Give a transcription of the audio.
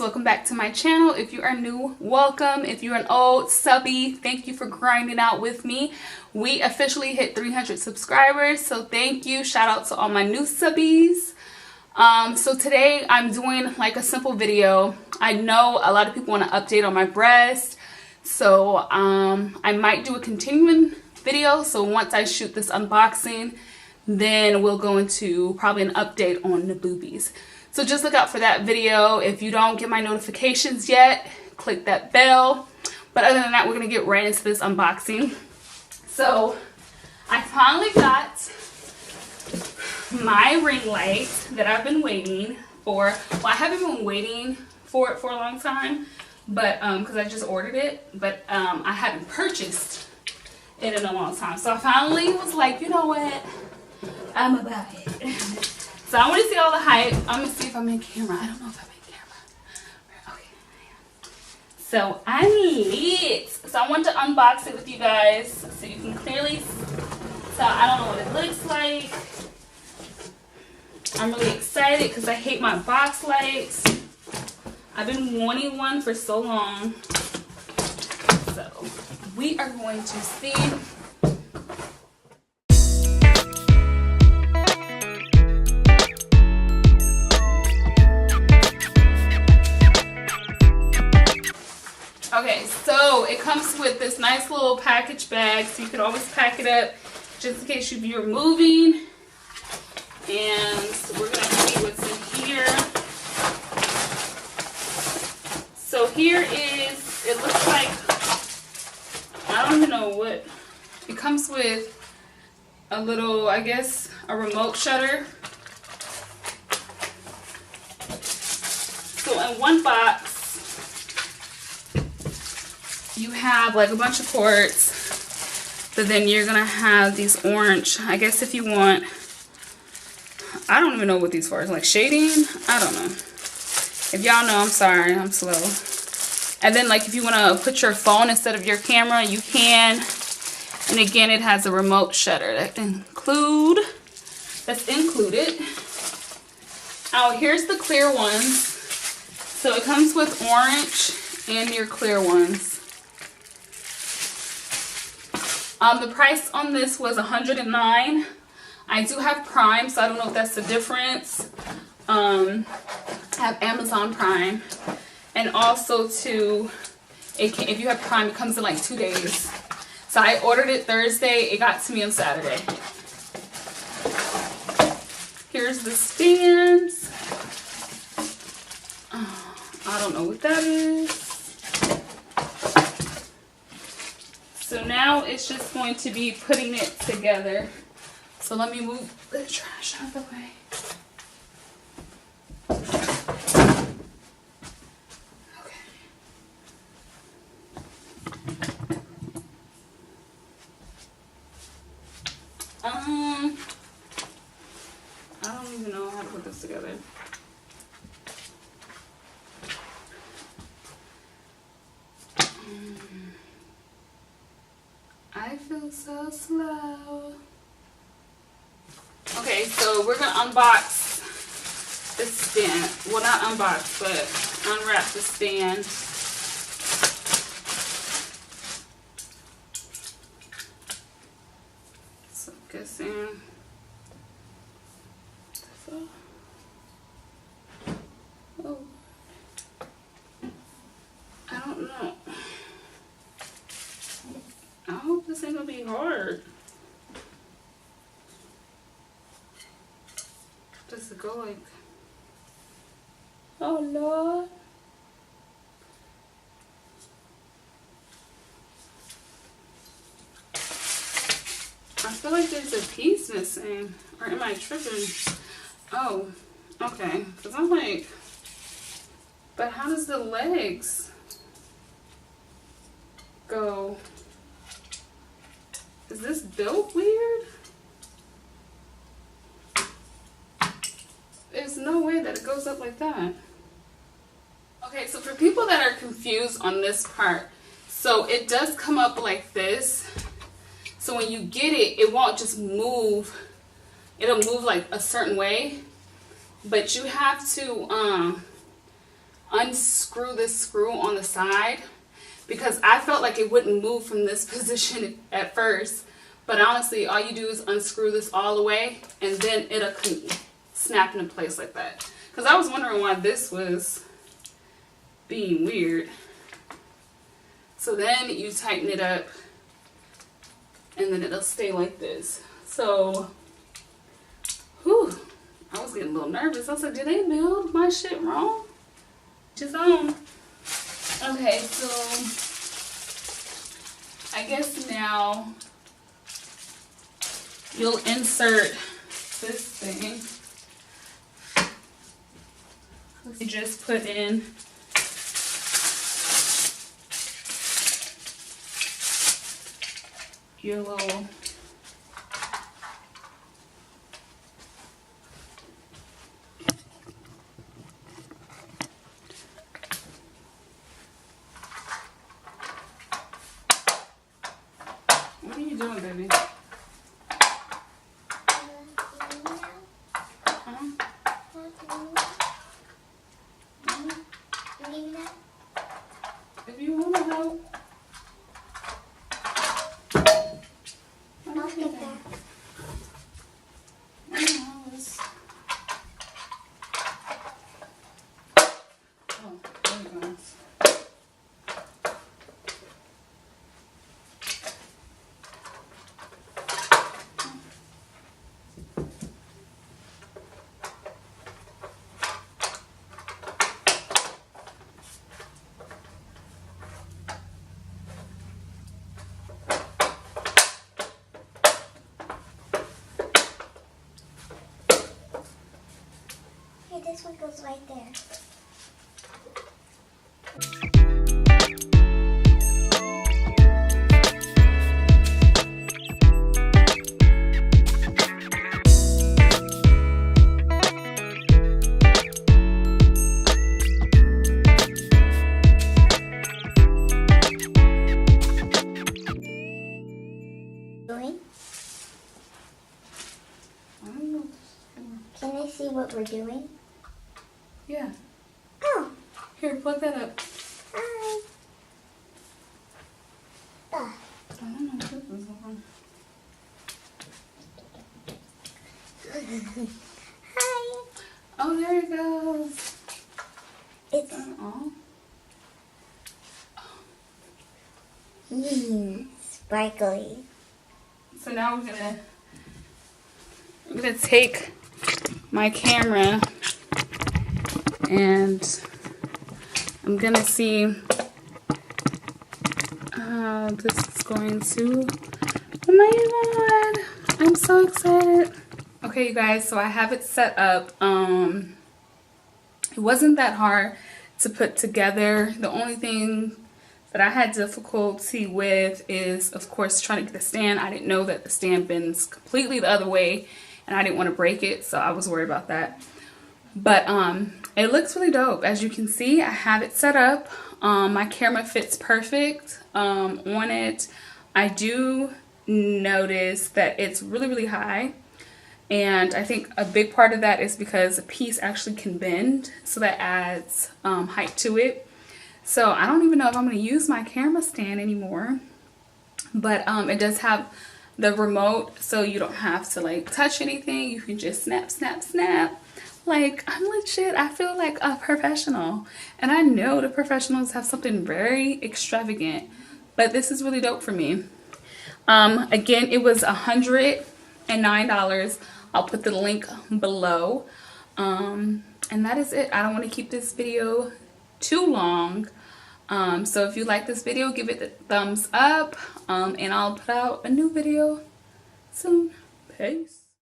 guys, welcome back to my channel. If you are new, welcome. If you're an old subby, thank you for grinding out with me. We officially hit 300 subscribers, so thank you. Shout out to all my new subbies. So today I'm doing like a simple video. I know a lot of people want to update on my breast, so I might do a continuing video. So once I shoot this unboxing, then we'll go into probably an update on the boobies. So just look out for that video. If you don't get my notifications yet, click that bell. But other than that, we're going to get right into this unboxing. So I finally got my ring light that I've been waiting for. Well, I haven't been waiting for it for a long time, but because I just ordered it, but I hadn't purchased it in a long time. So I finally was like, you know what? I'm gonna buy it. So I want to see all the hype. I'm gonna see if I'm in camera. I don't know if I'm in camera. Okay. So I'm lit. So I want to unbox it with you guys so you can clearly tell. I don't know what it looks like. I'm really excited because I hate my box lights. I've been wanting one for so long. So we are going to see. Okay, so it comes with this nice little package bag, so you can always pack it up just in case you're moving. And we're going to see what's in here. So here is, it looks like, I don't even know what, it comes with a little, I guess, a remote shutter. So in one box, you have like a bunch of cords, but then you're gonna have these orange, I guess if you want, I don't even know what these for, like shading, I don't know. If y'all know, I'm sorry, I'm slow. And then like if you wanna put your phone instead of your camera, you can. And again, it has a remote shutter that's included. Oh, here's the clear ones. So it comes with orange and your clear ones. The price on this was $109. I do have Prime, so I don't know if that's the difference. I have Amazon Prime. And also too, if you have Prime, it comes in like 2 days. So I ordered it Thursday. It got to me on Saturday. Here's the stands. I don't know what that is. So now it's just going to be putting it together. So let me move the trash out of the way. Okay. I don't even know how to put this together. I feel so slow. Okay, so we're gonna unbox the stand. Well, not unbox, but unwrap the stand. So I'm guessing. Oh, I don't know. I hope this ain't gonna be hard. Does it go like, oh Lord. I feel like there's a piece missing. Or am I tripping? Oh, okay. Because I'm like, but how does the legs go? Is this built weird? There's no way that it goes up like that. Okay, so for people that are confused on this part, so it does come up like this. So when you get it, it won't just move. It'll move like a certain way. But you have to unscrew this screw on the side, because I felt like it wouldn't move from this position at first. But honestly, all you do is unscrew this all the way, and then it'll snap into place like that. Because I was wondering why this was being weird. So then you tighten it up, and then it'll stay like this. So, whew, I was getting a little nervous. I was like, did they build my shit wrong? Just on. Okay, so I guess now you'll insert this thing. You just put in your little what are you doing, baby? If you want to help. This one goes right there. Can I see what we're doing? Yeah. Oh. Here, plug that up. Hi. I don't know what this is on. Hi. Oh, there it goes. It's sparkly. So now I'm gonna take my camera and I'm gonna see how this is going to. Oh my god, I'm so excited. Okay, you guys, so I have it set up. It wasn't that hard to put together. The only thing that I had difficulty with is, of course, trying to get the stand. I didn't know that the stand bends completely the other way, and I didn't want to break it, so I was worried about that. But it looks really dope. As you can see, I have it set up. My camera fits perfect on it. I do notice that it's really high, and I think a big part of that is because the piece actually can bend, so that adds height to it. So I don't even know if I'm going to use my camera stand anymore, but it does have the remote, so you don't have to like touch anything. You can just snap. Like, I'm legit, I feel like a professional, and I know the professionals have something very extravagant, but this is really dope for me. Again, it was $109. I'll put the link below, and that is it. I don't want to keep this video too long, so if you like this video, give it the thumbs up, and I'll put out a new video soon. Peace.